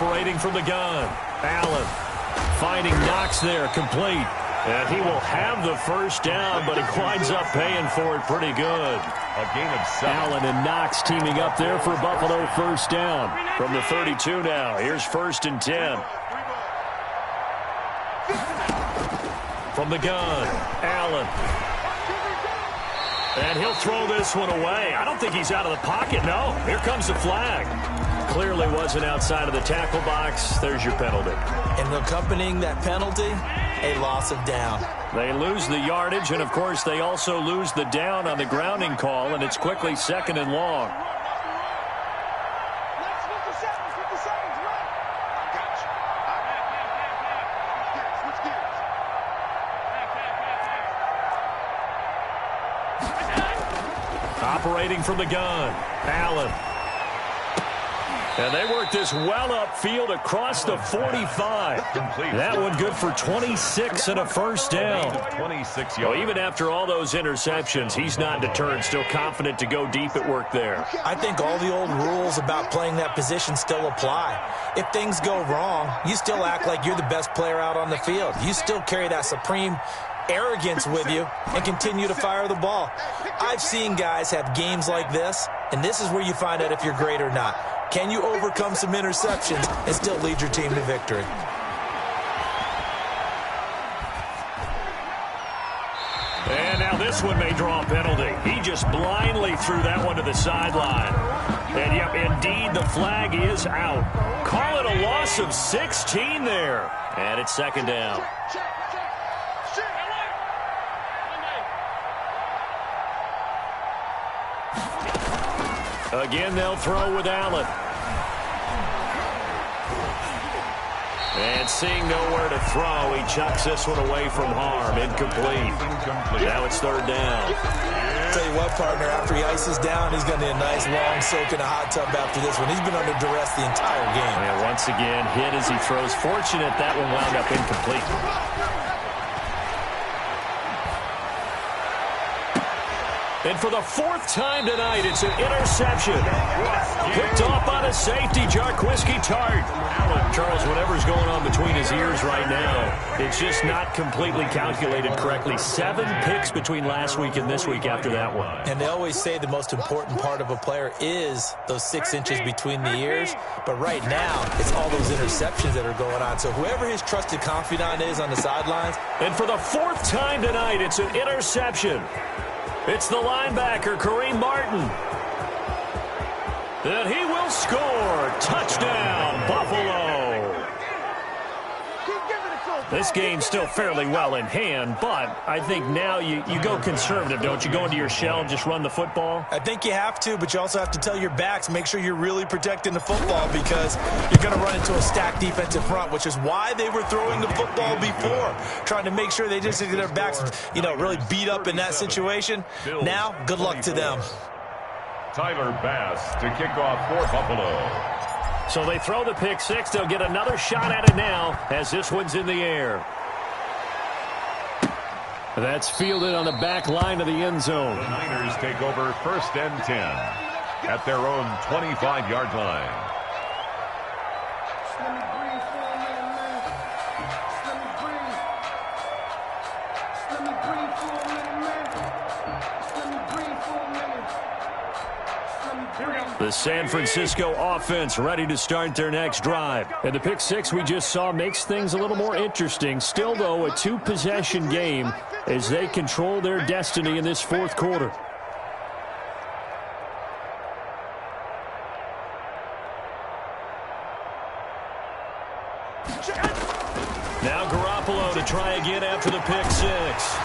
Operating from the gun. Allen finding Knox there, complete. And he will have the first down, but he winds up paying for it pretty good. A gain of 7. Allen and Knox teaming up there for Buffalo first down. From the 32 now, here's 1st and 10. From the gun, Allen. And he'll throw this one away. I don't think he's out of the pocket, no. Here comes the flag. Clearly wasn't outside of the tackle box. There's your penalty. And accompanying that penalty, a loss of down. They lose the yardage, and of course they also lose the down on the grounding call, and it's quickly 2nd and long. Operating from the gun, Allen. And they work this well upfield across the 45. That one good for 26 and a first down. 26 yards. Well, even after all those interceptions, he's not deterred, still confident to go deep at work there. I think all the old rules about playing that position still apply. If things go wrong, you still act like you're the best player out on the field. You still carry that supreme arrogance with you and continue to fire the ball. I've seen guys have games like this, and this is where you find out if you're great or not. Can you overcome some interceptions and still lead your team to victory? And now this one may draw a penalty. He just blindly threw that one to the sideline. And yep, indeed, the flag is out. Call it a loss of 16 there. And it's 2nd down. Again, they'll throw with Allen. And seeing nowhere to throw, he chucks this one away from harm. Incomplete. Now it's 3rd down. Tell you what, partner, after he ices down, he's going to need a nice long soak in a hot tub after this one. He's been under duress the entire game. And once again, hit as he throws. Fortunate that one wound up incomplete. And for the fourth time tonight, it's an interception. Picked off on a safety, Jarquiski Tart. Charles, whatever's going on between his ears right now, it's just not completely calculated correctly. 7 picks between last week and this week after that one. And they always say the most important part of a player is those 6 inches between the ears. But right now, it's all those interceptions that are going on. So whoever his trusted confidant is on the sidelines. And for the fourth time tonight, it's an interception. It's the linebacker, Kareem Martin. And he will score. Touchdown, Buffalo. This game's still fairly well in hand, but I think now you go conservative, don't you? Go into your shell and just run the football? I think you have to, but you also have to tell your backs, make sure you're really protecting the football because you're going to run into a stacked defensive front, which is why they were throwing the football before, trying to make sure they just get their backs, really beat up in that situation. Now, good luck to them. Tyler Bass to kick off for Buffalo. So they throw the pick six. They'll get another shot at it now as this one's in the air. That's fielded on the back line of the end zone. The Niners take over 1st and 10 at their own 25-yard line. The San Francisco offense ready to start their next drive. And the pick six we just saw makes things a little more interesting. Still, though, a 2-possession game as they control their destiny in this fourth quarter. Now Garoppolo to try again after the pick six.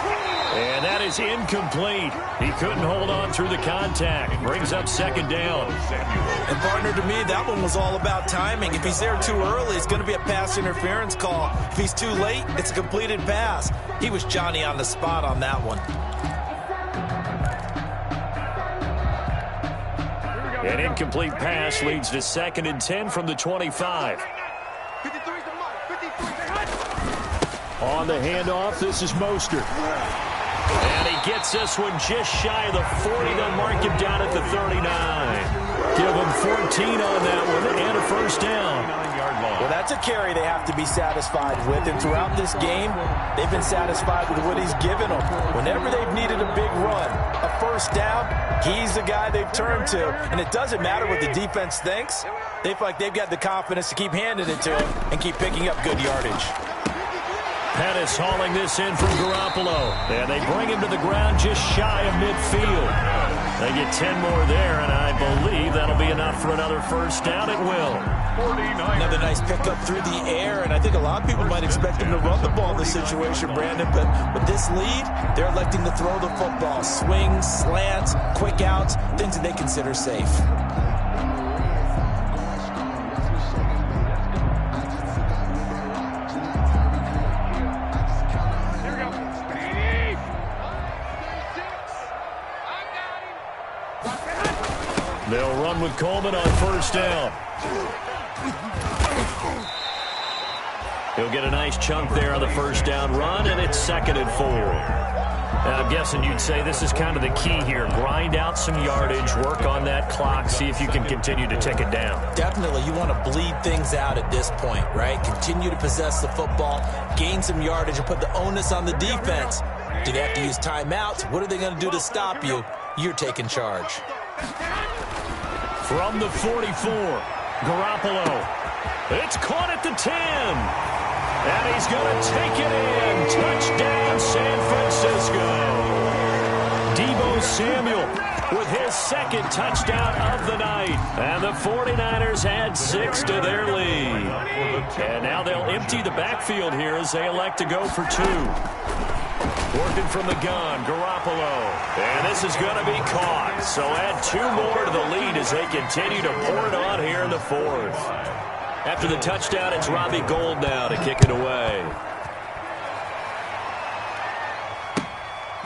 And that is incomplete. He couldn't hold on through the contact. Brings up 2nd down. And partner, to me, that one was all about timing. If he's there too early, it's going to be a pass interference call. If he's too late, it's a completed pass. He was Johnny on the spot on that one. An incomplete pass leads to 2nd and 10 from the 25. On the handoff, this is Mostert. And he gets this one just shy of the 40. They'll mark him down at the 39. Give him 14 on that one and a 1st down. Well, that's a carry they have to be satisfied with. And throughout this game, they've been satisfied with what he's given them. Whenever they've needed a big run, a 1st down, he's the guy they've turned to. And it doesn't matter what the defense thinks. They feel like they've got the confidence to keep handing it to him and keep picking up good yardage. Pettis hauling this in from Garoppolo. And they bring him to the ground just shy of midfield. They get 10 more there, and I believe that'll be enough for another 1st down. It will. Another nice pickup through the air, and I think a lot of people might expect him to run the ball in this situation, Brandon. But with this lead, they're electing to throw the football. Swings, slants, quick outs, things that they consider safe. They'll run with Coleman on 1st down. He'll get a nice chunk there on the 1st down run, and it's 2nd and 4. Now, I'm guessing you'd say this is kind of the key here. Grind out some yardage, work on that clock, see if you can continue to tick it down. Definitely. You want to bleed things out at this point, right? Continue to possess the football, gain some yardage, and put the onus on the defense. Do they have to use timeouts? What are they going to do to stop you? You're taking charge. From the 44, Garoppolo. It's caught at the 10. And he's going to take it in. Touchdown, San Francisco. Deebo Samuel with his 2nd touchdown of the night. And the 49ers add 6 to their lead. And now they'll empty the backfield here as they elect to go for 2. Working from the gun, Garoppolo. And this is going to be caught. So add 2 more to the lead as they continue to pour it on here in the 4th. After the touchdown, it's Robbie Gould now to kick it away.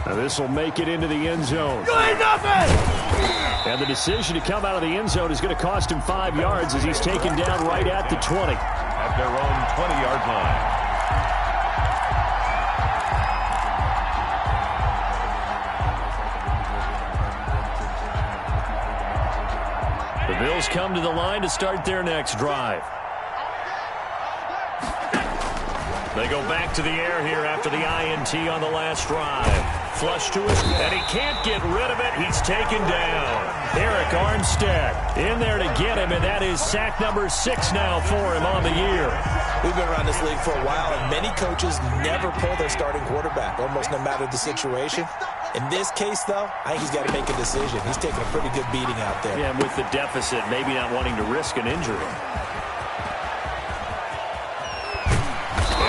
Now this will make it into the end zone. And the decision to come out of the end zone is going to cost him 5 yards as he's taken down right at the 20. At their own 20-yard line. come to the line to start their next drive. They go back to the air here after the INT on the last drive. Flush to his, and he can't get rid of it. He's taken down. Eric Armstead in there to get him, and that is sack number 6 now for him on the year. We've been around this league for a while, and many coaches never pull their starting quarterback, almost no matter the situation. In this case, though, I think he's got to make a decision. He's taking a pretty good beating out there. Yeah, and with the deficit, maybe not wanting to risk an injury.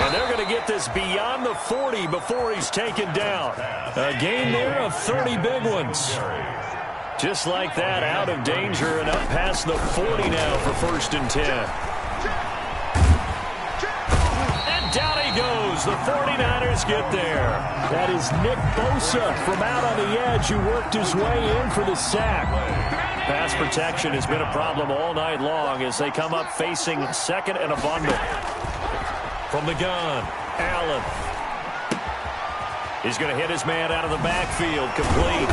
And they're going to get this beyond the 40 before he's taken down. A gain there of 30 big ones. Just like that, out of danger and up past the 40 now for 1st and 10. And down he goes. The 49ers get there. That is Nick Bosa from out on the edge who worked his way in for the sack. Pass protection has been a problem all night long as they come up facing 2nd and a bundle. From the gun, Allen. He's going to hit his man out of the backfield, complete.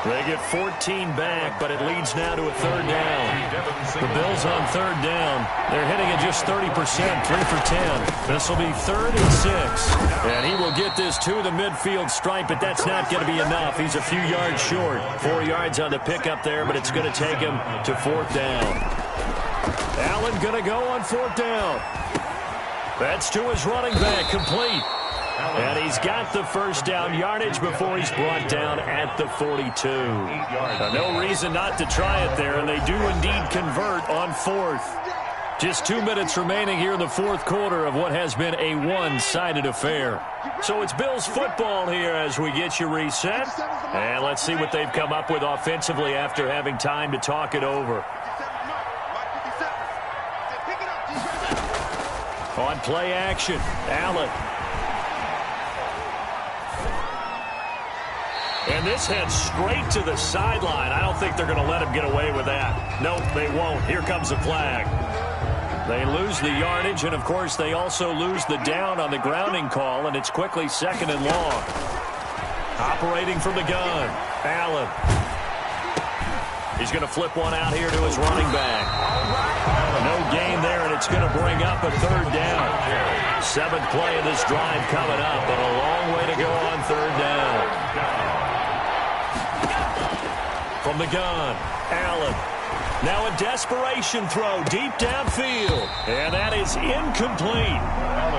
They get 14 back, but it leads now to a 3rd down. The Bills on 3rd down. They're hitting at just 30%, 3 for 10. This will be 3rd and 6. And he will get this to the midfield stripe, but that's not going to be enough. He's a few yards short. 4 yards on the pickup there, but it's going to take him to 4th down. Allen going to go on 4th down. That's to his running back, complete. And he's got the 1st down yardage before he's brought down at the 42. No reason not to try it there, and they do indeed convert on 4th. Just 2 minutes remaining here in the 4th quarter of what has been a one-sided affair. So it's Bills football here as we get you reset. And let's see what they've come up with offensively after having time to talk it over. On play action, Allen. And this heads straight to the sideline. I don't think they're going to let him get away with that. Nope, they won't. Here comes the flag. They lose the yardage, and, of course, they also lose the down on the grounding call, and it's quickly 2nd and long. Operating from the gun, Allen. He's going to flip one out here to his running back. No gain there, and it's going to bring up a 3rd down. 7th play of this drive coming up, and a long way to go on 3rd down. From the gun, Allen. Now a desperation throw deep downfield, and that is incomplete.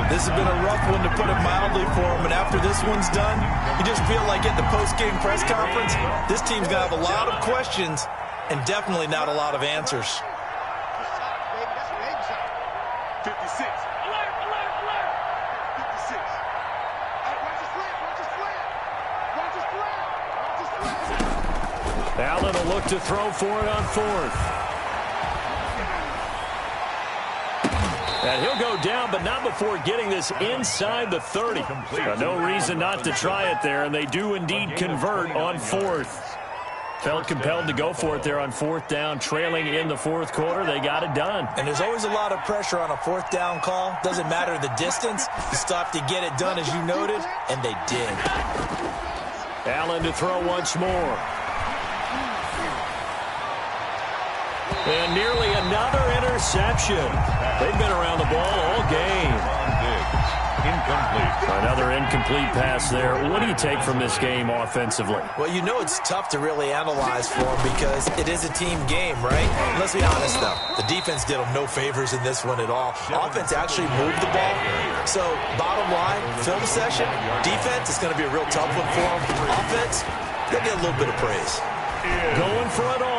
This has been a rough one, to put it mildly, for him, and after this one's done, you just feel like at the post-game press conference, this team's going to have a lot of questions and definitely not a lot of answers. 56. Alert, alert, alert. 56. Watch his flat, watch his flat. Watch his flat, watch his flat. Allen will look to throw for it on 4th. And he'll go down, but not before getting this inside the 30. No reason not to try it there, and they do indeed convert on 4th. Felt compelled to go for it there on 4th down, trailing in the 4th quarter. They got it done. And there's always a lot of pressure on a 4th down call. Doesn't matter the distance. You stop to get it done, as you noted, and they did. Allen to throw once more. And nearly another interception. They've been around the ball all game. Incomplete. Another incomplete pass there. What do you take from this game offensively? Well, you know it's tough to really analyze for them because it is a team game, right? Let's be honest, though. The defense did them no favors in this one at all. Offense actually moved the ball. So, bottom line, film session, defense is going to be a real tough one for them. Offense, they'll get a little bit of praise. Going for it all.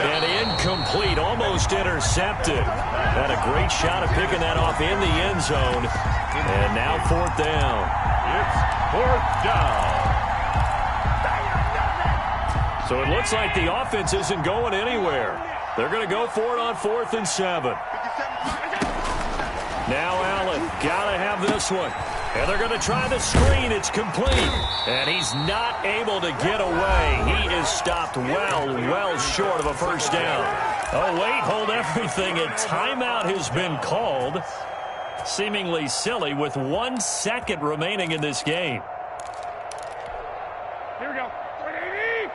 And incomplete, almost intercepted. Had a great shot at picking that off in the end zone. And now 4th down. It's 4th down. So it looks like the offense isn't going anywhere. They're going to go for it on 4th and 7. Now Allen, got to have this one. And they're going to try the screen. It's complete. And he's not able to get away. He is stopped well short of a 1st down. Oh, wait, hold everything. A timeout has been called. Seemingly silly with 1 second remaining in this game. Here we go. 36.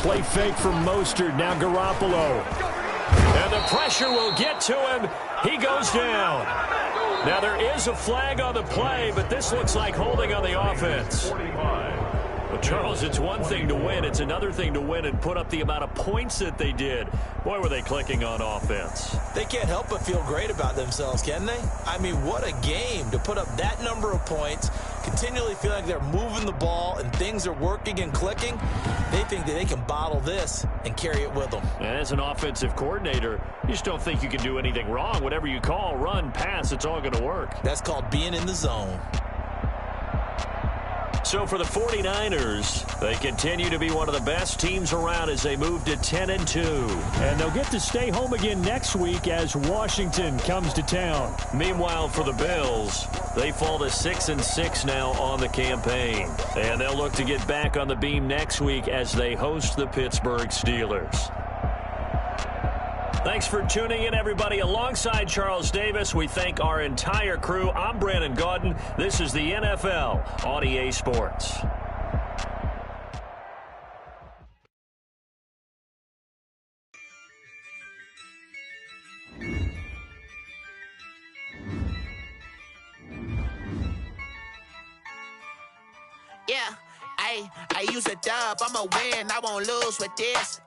Play fake from Mostert. Now Garoppolo. And the pressure will get to him. He goes down. Now there is a flag on the play, but this looks like holding on the offense. Well, Charles, it's one thing to win. It's another thing to win and put up the amount of points that they did. Boy, were they clicking on offense. They can't help but feel great about themselves, can they? I mean, what a game to put up that number of points, continually feel like they're moving the ball and things are working and clicking. They think that they can bottle this and carry it with them. And as an offensive coordinator, you just don't think you can do anything wrong. Whatever you call, run, pass, it's all going to work. That's called being in the zone. So for the 49ers, they continue to be one of the best teams around as they move to 10-2. And they'll get to stay home again next week as Washington comes to town. Meanwhile, for the Bills, they fall to 6-6 now on the campaign. And they'll look to get back on the beam next week as they host the Pittsburgh Steelers. Thanks for tuning in, everybody. Alongside Charles Davis, we thank our entire crew. I'm Brandon Gaudin. This is the NFL on EA Sports. Yeah, I use a dub, I'ma win, I won't lose with this.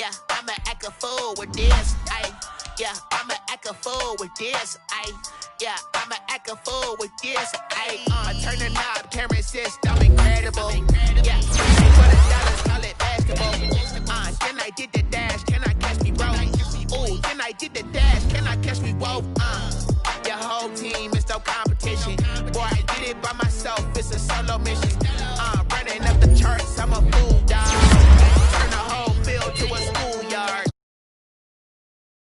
Yeah, I'ma act a fool with this. Yeah, I'ma act a fool with this. Yeah, I'ma act a fool with this. Turn the knob, camera assist, I'm incredible. Yeah, $20, call it basketball. Then I did the dash, can I catch me, bro? Ooh, then I did the dash, can I catch me, whoa?